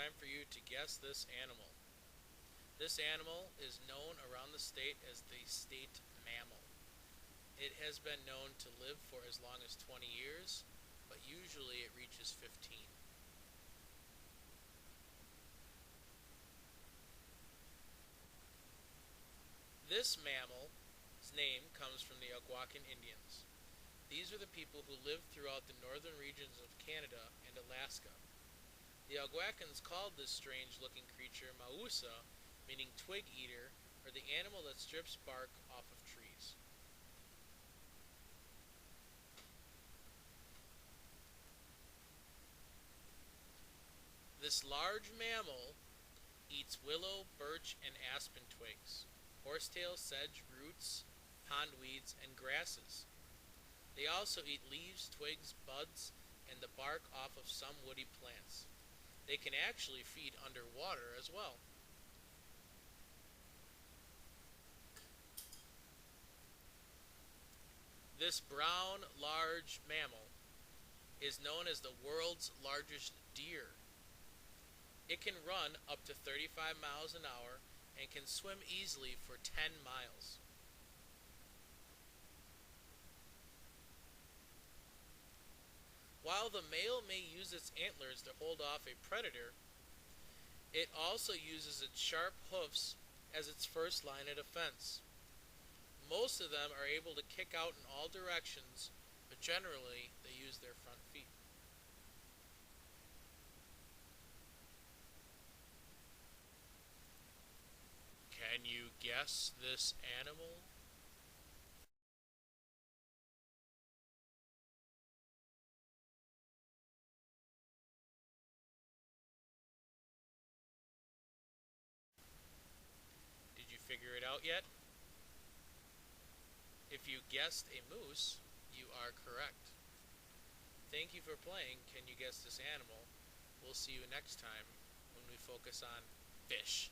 time for you to guess this animal. This animal is known around the state as the state mammal. It has been known to live for as long as 20 years, but usually it reaches 15. This mammal's name comes from the Algonquin Indians. These are the people who lived throughout the northern regions of Canada and Alaska. The Algonquins called this strange-looking creature Mausa, meaning twig eater, or the animal that strips bark off of trees. This large mammal eats willow, birch, and aspen twigs, horsetail, sedge, roots, pondweeds, and grasses. They also eat leaves, twigs, buds, and the bark off of some woody plants. They can actually feed underwater as well. This brown, large mammal is known as the world's largest deer. It can run up to 35 miles an hour and can swim easily for 10 miles. While the male may use its antlers to hold off a predator, it also uses its sharp hoofs as its first line of defense. Most of them are able to kick out in all directions, but generally they use their front feet. Can you guess this animal? Did you figure it out yet? If you guessed a moose, you are correct. Thank you for playing Can You Guess This Animal? We'll see you next time when we focus on fish.